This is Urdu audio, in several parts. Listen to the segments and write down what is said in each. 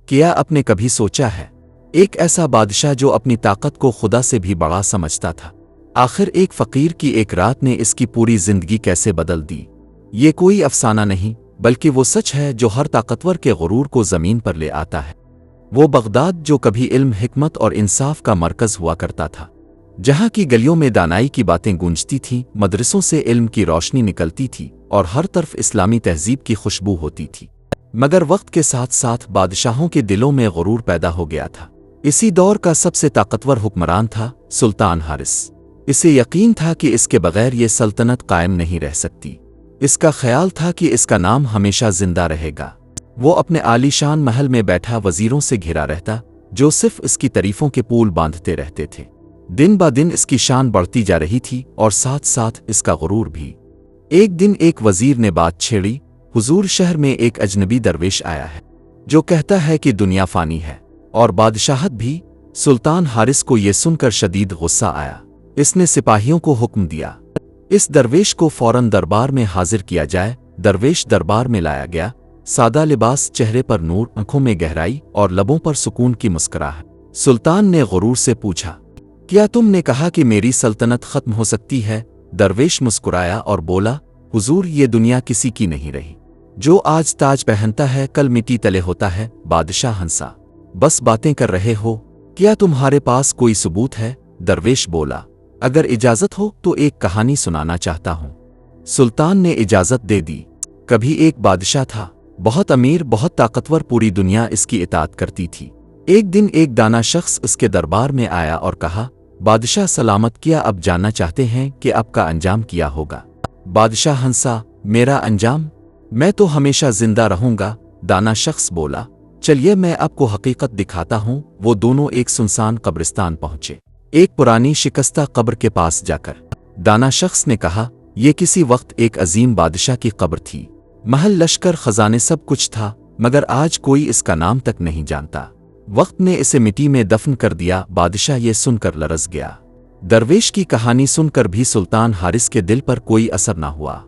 کیا آپ نے کبھی سوچا ہے؟ ایک ایسا بادشاہ جو اپنی طاقت کو خدا سے بھی بڑا سمجھتا تھا، آخر ایک فقیر کی ایک رات نے اس کی پوری زندگی کیسے بدل دی؟ یہ کوئی افسانہ نہیں، بلکہ وہ سچ ہے جو ہر طاقتور کے غرور کو زمین پر لے آتا ہے۔ وہ بغداد جو کبھی علم، حکمت اور انصاف کا مرکز ہوا کرتا تھا، جہاں کی گلیوں میں دانائی کی باتیں گونجتی تھیں، مدرسوں سے علم کی روشنی نکلتی تھی اور ہر طرف اسلامی تہذیب کی خوشبو ہوتی تھی، مگر وقت کے ساتھ ساتھ بادشاہوں کے دلوں میں غرور پیدا ہو گیا تھا۔ اسی دور کا سب سے طاقتور حکمران تھا سلطان حارث۔ اسے یقین تھا کہ اس کے بغیر یہ سلطنت قائم نہیں رہ سکتی۔ اس کا خیال تھا کہ اس کا نام ہمیشہ زندہ رہے گا۔ وہ اپنے عالی شان محل میں بیٹھا وزیروں سے گھرا رہتا، جو صرف اس کی تعریفوں کے پول باندھتے رہتے تھے۔ دن با دن اس کی شان بڑھتی جا رہی تھی اور ساتھ ساتھ اس کا غرور بھی۔ ایک دن ایک وزیر نے بات چھیڑی، حضور، شہر میں ایک اجنبی درویش آیا ہے جو کہتا ہے کہ دنیا فانی ہے اور بادشاہت بھی۔ سلطان حارث کو یہ سن کر شدید غصہ آیا۔ اس نے سپاہیوں کو حکم دیا، اس درویش کو فوراً دربار میں حاضر کیا جائے۔ درویش دربار میں لایا گیا، سادہ لباس، چہرے پر نور، آنکھوں میں گہرائی اور لبوں پر سکون کی مسکراہٹ۔ سلطان نے غرور سے پوچھا، کیا تم نے کہا کہ میری سلطنت ختم ہو سکتی ہے؟ درویش مسکرایا اور بولا، حضور، یہ دنیا کسی کی نہیں رہی۔ جو آج تاج پہنتا ہے کل مٹی تلے ہوتا ہے۔ بادشاہ ہنسا، بس باتیں کر رہے ہو، کیا تمہارے پاس کوئی ثبوت ہے؟ درویش بولا، اگر اجازت ہو تو ایک کہانی سنانا چاہتا ہوں۔ سلطان نے اجازت دے دی۔ کبھی ایک بادشاہ تھا، بہت امیر، بہت طاقتور، پوری دنیا اس کی اطاعت کرتی تھی۔ ایک دن ایک دانا شخص اس کے دربار میں آیا اور کہا، بادشاہ سلامت، کیا اب جاننا چاہتے ہیں کہ اب کا انجام کیا ہوگا؟ بادشاہ ہنسا، میرا انجام؟ میں تو ہمیشہ زندہ رہوں گا۔ دانا شخص بولا، چلیے میں آپ کو حقیقت دکھاتا ہوں۔ وہ دونوں ایک سنسان قبرستان پہنچے، ایک پرانی شکستہ قبر کے پاس جا کر دانا شخص نے کہا، یہ کسی وقت ایک عظیم بادشاہ کی قبر تھی، محل، لشکر، خزانے، سب کچھ تھا، مگر آج کوئی اس کا نام تک نہیں جانتا۔ وقت نے اسے مٹی میں دفن کر دیا۔ بادشاہ یہ سن کر لرز گیا۔ درویش کی کہانی سن کر بھی سلطان حارث کے دل پر کوئی اثر نہ ہوا۔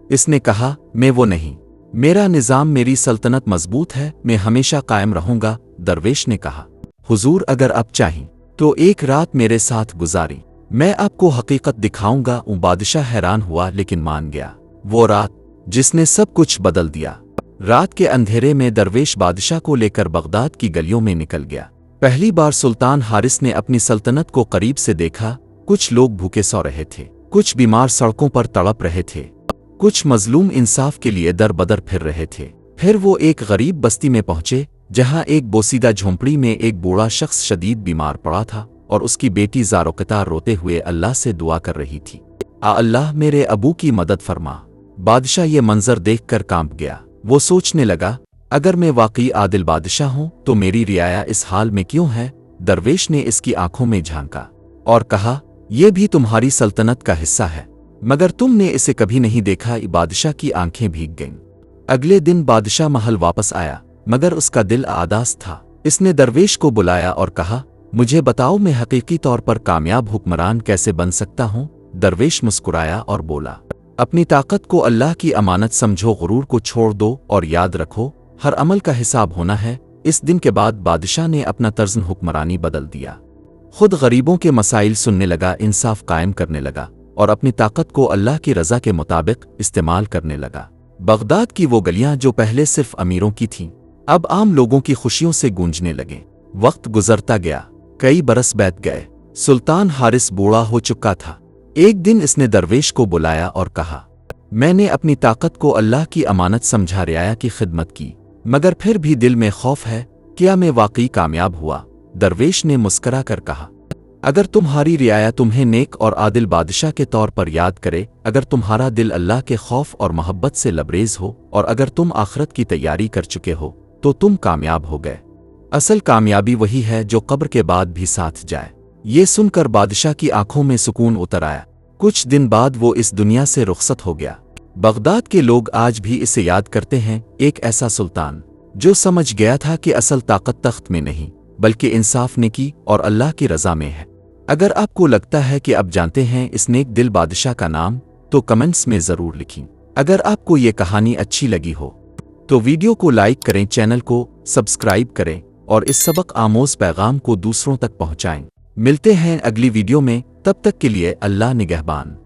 اس نے کہا، میں وہ نہیں، میرا نظام، میری سلطنت مضبوط ہے، میں ہمیشہ قائم رہوں گا۔ درویش نے کہا، حضور، اگر آپ چاہیں تو ایک رات میرے ساتھ گزاری، میں آپ کو حقیقت دکھاؤں گا۔ بادشاہ حیران ہوا لیکن مان گیا۔ وہ رات جس نے سب کچھ بدل دیا۔ رات کے اندھیرے میں درویش بادشاہ کو لے کر بغداد کی گلیوں میں نکل گیا۔ پہلی بار سلطان حارث نے اپنی سلطنت کو قریب سے دیکھا۔ کچھ لوگ بھوکے سو رہے تھے، کچھ بیمار سڑکوں پر تڑپ رہے تھے، کچھ مظلوم انصاف کے لیے در بدر پھر رہے تھے۔ پھر وہ ایک غریب بستی میں پہنچے، جہاں ایک بوسیدہ جھونپڑی میں ایک بوڑھا شخص شدید بیمار پڑا تھا اور اس کی بیٹی زاروقتار روتے ہوئے اللہ سے دعا کر رہی تھی، اللہ میرے ابو کی مدد فرما۔ بادشاہ یہ منظر دیکھ کر کانپ گیا۔ وہ سوچنے لگا، اگر میں واقعی عادل بادشاہ ہوں تو میری رعایا اس حال میں کیوں ہے؟ درویش نے اس کی آنکھوں میں جھانکا اور کہا، یہ بھی تمہاری سلطنت کا حصہ ہے، مگر تم نے اسے کبھی نہیں دیکھا۔ بادشاہ کی آنکھیں بھیگ گئیں۔ اگلے دن بادشاہ محل واپس آیا، مگر اس کا دل اداس تھا۔ اس نے درویش کو بلایا اور کہا، مجھے بتاؤ، میں حقیقی طور پر کامیاب حکمران کیسے بن سکتا ہوں؟ درویش مسکرایا اور بولا، اپنی طاقت کو اللہ کی امانت سمجھو، غرور کو چھوڑ دو اور یاد رکھو، ہر عمل کا حساب ہونا ہے۔ اس دن کے بعد بادشاہ نے اپنا طرز حکمرانی بدل دیا، خود غریبوں کے مسائل سننے لگا، انصاف قائم کرنے لگا اور اپنی طاقت کو اللہ کی رضا کے مطابق استعمال کرنے لگا۔ بغداد کی وہ گلیاں جو پہلے صرف امیروں کی تھیں، اب عام لوگوں کی خوشیوں سے گونجنے لگیں۔ وقت گزرتا گیا، کئی برس بیت گئے۔ سلطان حارث بوڑھا ہو چکا تھا۔ ایک دن اس نے درویش کو بلایا اور کہا، میں نے اپنی طاقت کو اللہ کی امانت سمجھا، رعایا کی خدمت کی، مگر پھر بھی دل میں خوف ہے، کیا میں واقعی کامیاب ہوا؟ درویش نے مسکرا کر کہا، اگر تمہاری رعایا تمہیں نیک اور عادل بادشاہ کے طور پر یاد کرے، اگر تمہارا دل اللہ کے خوف اور محبت سے لبریز ہو، اور اگر تم آخرت کی تیاری کر چکے ہو، تو تم کامیاب ہو گئے۔ اصل کامیابی وہی ہے جو قبر کے بعد بھی ساتھ جائے۔ یہ سن کر بادشاہ کی آنکھوں میں سکون اتر آیا۔ کچھ دن بعد وہ اس دنیا سے رخصت ہو گیا۔ بغداد کے لوگ آج بھی اسے یاد کرتے ہیں، ایک ایسا سلطان جو سمجھ گیا تھا کہ اصل طاقت تخت میں نہیں بلکہ انصاف، نیکی اور اللہ کی رضا میں ہے۔ اگر آپ کو لگتا ہے کہ اب جانتے ہیں اس نیک دل بادشاہ کا نام، تو کمنٹس میں ضرور لکھیں۔ اگر آپ کو یہ کہانی اچھی لگی ہو تو ویڈیو کو لائک کریں، چینل کو سبسکرائب کریں اور اس سبق آموز پیغام کو دوسروں تک پہنچائیں۔ ملتے ہیں اگلی ویڈیو میں، تب تک کے لیے اللہ نگہبان۔